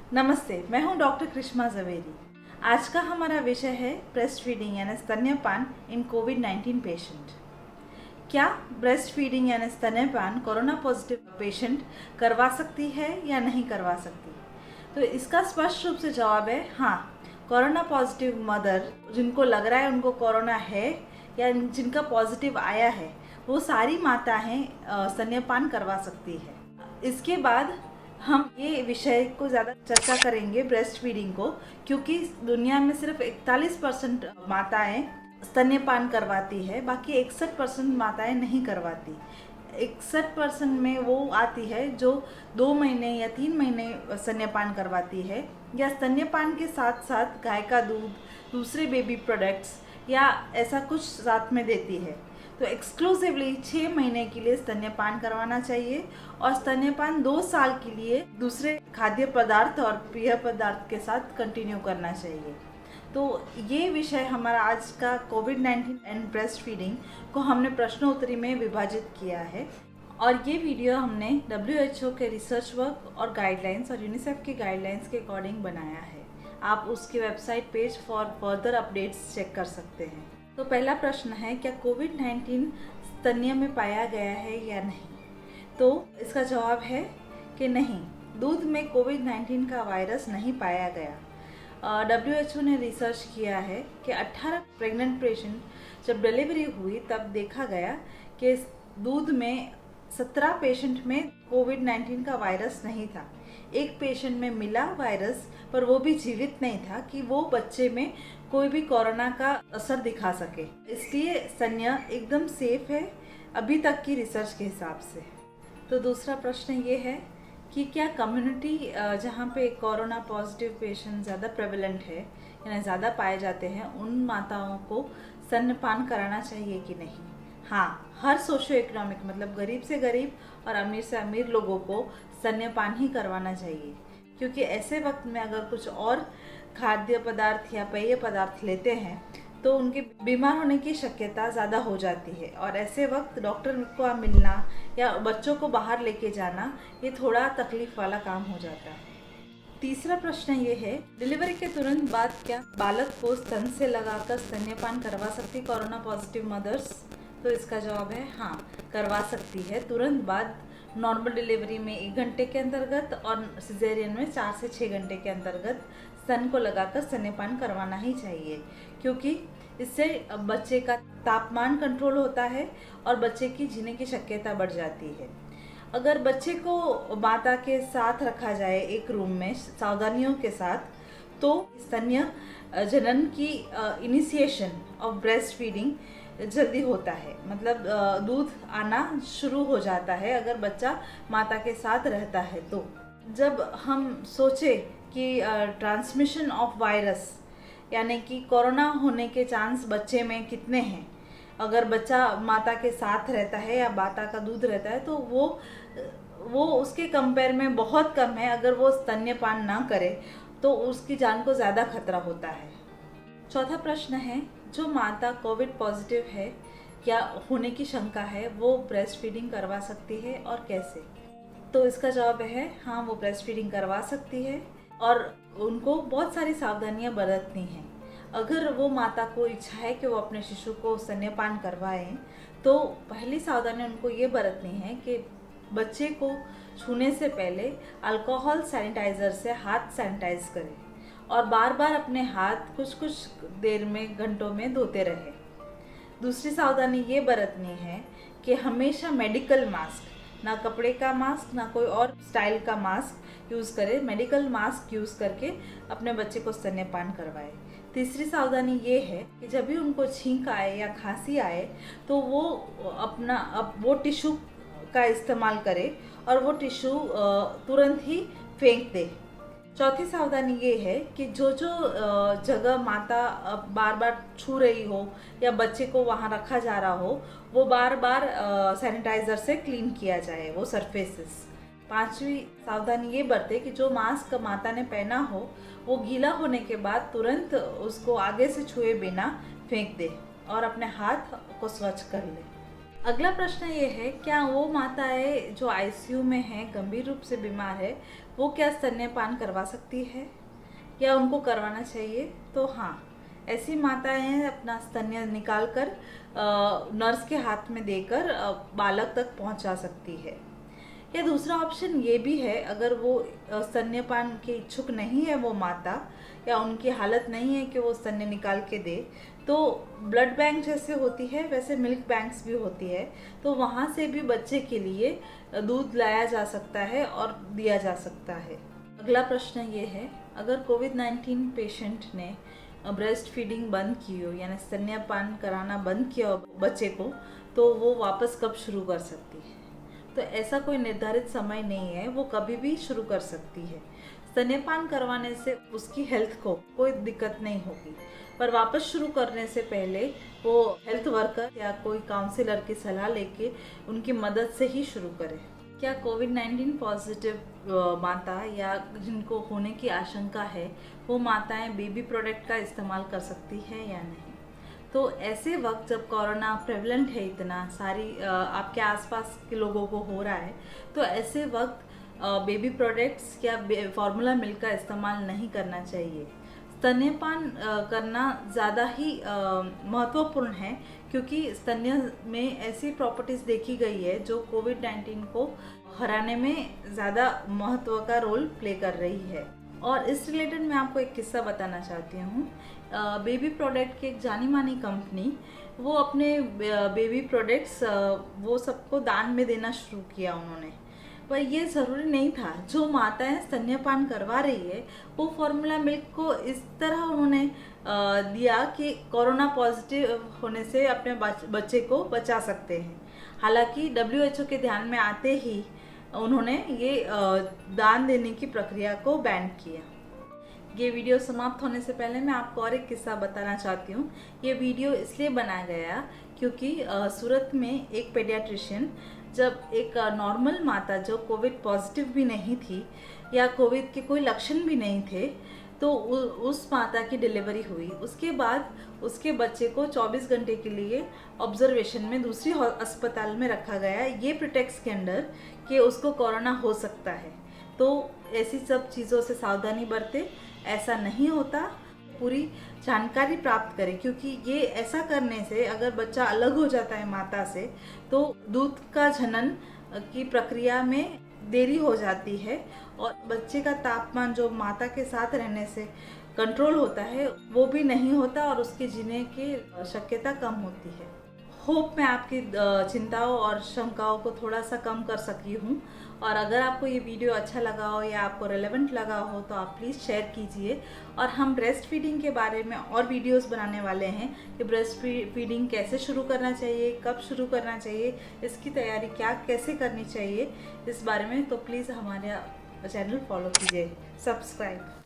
नमस्ते, मैं हूं डॉक्टर कृष्मा जवेरी। आज का हमारा विषय है ब्रेस्ट फीडिंग यानी स्तन्यपान इन कोविड-19 पेशेंट। क्या ब्रेस्ट फीडिंग यानी स्तन्यपान कोरोना पॉजिटिव पेशेंट करवा सकती है या नहीं करवा सकती? तो इसका स्पष्ट रूप से जवाब है हाँ। कोरोना पॉजिटिव मदर जिनको लग रहा है उनको कोरोना है या जिनका पॉजिटिव आया है, वो सारी माताएं स्तन्यपान करवा सकती है। इसके बाद हम ये विषय को ज़्यादा चर्चा करेंगे ब्रेस्ट फीडिंग को, क्योंकि दुनिया में सिर्फ 41% माताएं स्तन्यपान करवाती है, बाकी 61% माताएं नहीं करवाती। 61% में वो आती है जो 2 महीने या 3 महीने स्तन्यपान करवाती है, या स्तन्यपान के साथ साथ गाय का दूध, दूसरे बेबी प्रोडक्ट्स या ऐसा कुछ साथ में देती है। तो एक्सक्लूसिवली 6 महीने के लिए स्तन्यपान करवाना चाहिए और स्तन्यपान 2 साल के लिए दूसरे खाद्य पदार्थ और पेय पदार्थ के साथ कंटिन्यू करना चाहिए। तो ये विषय हमारा आज का कोविड-19 एंड ब्रेस्ट फीडिंग को हमने प्रश्नोत्तरी में विभाजित किया है, और ये वीडियो हमने WHO के रिसर्च वर्क और गाइडलाइंस और यूनिसेफ के गाइडलाइंस के अकॉर्डिंग बनाया है। आप उसकी website page for further updates check कर सकते हैं। तो पहला प्रश्न है, क्या कोविड-19 स्तन्य में पाया गया है या नहीं? तो इसका जवाब है कि नहीं, दूध में कोविड-19 का वायरस नहीं पाया गया। WHO ने रिसर्च किया है कि 18 प्रेग्नेंट पेशेंट जब डिलीवरी हुई तब देखा गया कि दूध में 17 पेशेंट में कोविड-19 का वायरस नहीं था। एक पेशेंट में मिला वायरस, पर वो भी जीवित नहीं था कि वो बच्चे में कोई भी कोरोना का असर दिखा सके। इसलिए स्तन्य एकदम सेफ है अभी तक की रिसर्च के हिसाब से। तो दूसरा प्रश्न ये है कि क्या कम्युनिटी जहाँ पे कोरोना पॉजिटिव पेशेंट ज़्यादा प्रेवलेंट है यानी ज़्यादा पाए जाते हैं, उन माताओं को स्तन्यपान कराना चाहिए कि नहीं? हाँ, हर सोशियो इकोनॉमिक मतलब गरीब से गरीब और अमीर से अमीर लोगों को स्तन्यपान ही करवाना चाहिए, क्योंकि ऐसे वक्त में अगर कुछ और खाद्य पदार्थ या पेय पदार्थ लेते हैं तो उनके बीमार होने की शक्यता ज़्यादा हो जाती है, और ऐसे वक्त डॉक्टर को मिलना या बच्चों को बाहर लेके जाना ये थोड़ा तकलीफ वाला काम हो जाता है। तीसरा प्रश्न ये है, डिलीवरी के तुरंत बाद क्या बालक को स्तन से लगाकर स्तन्यपान करवा सकती कोरोना पॉजिटिव मदर्स? तो इसका जवाब है हाँ, करवा सकती है। तुरंत बाद नॉर्मल डिलीवरी में 1 घंटे के अंतर्गत और सिजेरियन में 4 से 6 घंटे के अंतर्गत स्तन को लगाकर स्तन्यपान करवाना ही चाहिए, क्योंकि इससे बच्चे का तापमान कंट्रोल होता है और बच्चे की जीने की शक्यता बढ़ जाती है। अगर बच्चे को माता के साथ रखा जाए एक रूम में सावधानियों के साथ, तो स्तन्य जनन की इनिशिएशन ऑफ ब्रेस्ट फीडिंग जल्दी होता है, मतलब दूध आना शुरू हो जाता है अगर बच्चा माता के साथ रहता है। तो जब हम सोचे कि ट्रांसमिशन ऑफ वायरस यानी कि कोरोना होने के चांस बच्चे में कितने हैं, अगर बच्चा माता के साथ रहता है या माता का दूध रहता है, तो वो उसके कंपेयर में बहुत कम है। अगर वो स्तन्यपान ना करे तो उसकी जान को ज़्यादा खतरा होता है। चौथा प्रश्न है, जो माता कोविड पॉजिटिव है या होने की शंका है, वो ब्रेस्ट फीडिंग करवा सकती है और कैसे? तो इसका जवाब है हाँ, वो ब्रेस्ट फीडिंग करवा सकती है और उनको बहुत सारी सावधानियां बरतनी हैं। अगर वो माता को इच्छा है कि वो अपने शिशु को स्तन्यपान करवाएं, तो पहली सावधानी उनको ये बरतनी है कि बच्चे को छूने से पहले अल्कोहल सैनिटाइज़र से हाथ सैनिटाइज करें और बार बार अपने हाथ कुछ कुछ देर में, घंटों में धोते रहें। दूसरी सावधानी ये बरतनी है कि हमेशा मेडिकल मास्क, ना कपड़े का मास्क ना कोई और स्टाइल का मास्क यूज़ करें, मेडिकल मास्क यूज़ करके अपने बच्चे को स्तन्यपान करवाएं। तीसरी सावधानी ये है कि जब भी उनको छींक आए या खांसी आए तो वो टिश्यू का इस्तेमाल करे और वो टिश्यू तुरंत ही फेंक दे। चौथी सावधानी ये है कि जो जगह माता बार बार छू रही हो या बच्चे को वहाँ रखा जा रहा हो, वो बार बार सैनिटाइज़र से क्लीन किया जाए वो सरफेसेस। पांचवी सावधानी ये बरते कि जो मास्क माता ने पहना हो वो गीला होने के बाद तुरंत उसको आगे से छुए बिना फेंक दे और अपने हाथ को स्वच्छ कर ले। अगला प्रश्न ये है, क्या वो माताएं जो आईसीयू में हैं, गंभीर रूप से बीमार है, वो क्या स्तन्यपान करवा सकती है या उनको करवाना चाहिए? तो हाँ, ऐसी माताएं अपना स्तन्य निकाल कर नर्स के हाथ में देकर बालक तक पहुंचा सकती है। या दूसरा ऑप्शन ये भी है, अगर वो स्तन्यपान के इच्छुक नहीं है वो माता, या उनकी हालत नहीं है कि वो स्तन्य निकाल के दे, तो ब्लड बैंक जैसे होती है वैसे मिल्क बैंक्स भी होती है, तो वहाँ से भी बच्चे के लिए दूध लाया जा सकता है और दिया जा सकता है। अगला प्रश्न ये है, अगर कोविड-19 पेशेंट ने ब्रेस्ट फीडिंग बंद की हो, यानी स्तन्यपान कराना बंद किया हो बच्चे को, तो वो वापस कब शुरू कर सकती है? तो ऐसा कोई निर्धारित समय नहीं है, वो कभी भी शुरू कर सकती है। स्तन्यपान करवाने से उसकी हेल्थ को कोई दिक्कत नहीं होगी, पर वापस शुरू करने से पहले वो हेल्थ वर्कर या कोई काउंसलर की सलाह लेके उनकी मदद से ही शुरू करें। क्या कोविड-19 पॉजिटिव माता या जिनको होने की आशंका है, वो माताएं बेबी प्रोडक्ट का इस्तेमाल कर सकती है या नहीं? तो ऐसे वक्त जब कोरोना प्रेवलेंट है, इतना सारी आपके आसपास के लोगों को हो रहा है, तो ऐसे वक्त बेबी प्रोडक्ट्स या फार्मूला मिल्क का इस्तेमाल नहीं करना चाहिए। स्तन्यपान करना ज़्यादा ही महत्वपूर्ण है, क्योंकि स्तन्य में ऐसी प्रॉपर्टीज़ देखी गई है जो कोविड-19 को हराने में ज़्यादा महत्व का रोल प्ले कर रही है। और इस रिलेटेड मैं आपको एक किस्सा बताना चाहती हूँ। बेबी प्रोडक्ट की एक जानी मानी कंपनी, वो अपने बेबी प्रोडक्ट्स वो सबको दान में देना शुरू किया उन्होंने। पर ये ज़रूरी नहीं था, जो माताएं स्तन्यपान करवा रही है वो फार्मूला मिल्क को इस तरह उन्होंने दिया कि कोरोना पॉजिटिव होने से अपने बच्चे को बचा सकते हैं। हालांकि WHO के ध्यान में आते ही उन्होंने ये दान देने की प्रक्रिया को बैन किया। ये वीडियो समाप्त होने से पहले मैं आपको और एक किस्सा बताना चाहती हूँ। ये वीडियो इसलिए बनाया गया क्योंकि सूरत में एक पेडियाट्रिशियन, जब एक नॉर्मल माता जो कोविड पॉजिटिव भी नहीं थी या कोविड के कोई लक्षण भी नहीं थे, तो उस माता की डिलीवरी हुई। उसके बाद उसके बच्चे को 24 घंटे के लिए ऑब्जर्वेशन में दूसरी अस्पताल में रखा गया, ये प्रिटेक्स के अंडर कि उसको कोरोना हो सकता है। तो ऐसी सब चीज़ों से सावधानी बरते, ऐसा नहीं होता, पूरी जानकारी प्राप्त करें, क्योंकि ये ऐसा करने से अगर बच्चा अलग हो जाता है माता से, तो दूध का जनन की प्रक्रिया में देरी हो जाती है और बच्चे का तापमान जो माता के साथ रहने से कंट्रोल होता है वो भी नहीं होता और उसके जीने की शक्यता कम होती है। होप मैं आपकी चिंताओं और शंकाओं को थोड़ा सा कम कर सकी हूँ, और अगर आपको ये वीडियो अच्छा लगा हो या आपको रेलेवेंट लगा हो तो आप प्लीज़ शेयर कीजिए। और हम ब्रेस्ट फीडिंग के बारे में और वीडियोस बनाने वाले हैं कि ब्रेस्ट फीडिंग कैसे शुरू करना चाहिए, कब शुरू करना चाहिए, इसकी तैयारी कैसे करनी चाहिए, इस बारे में। तो प्लीज़ हमारे चैनल फॉलो कीजिए, सब्सक्राइब।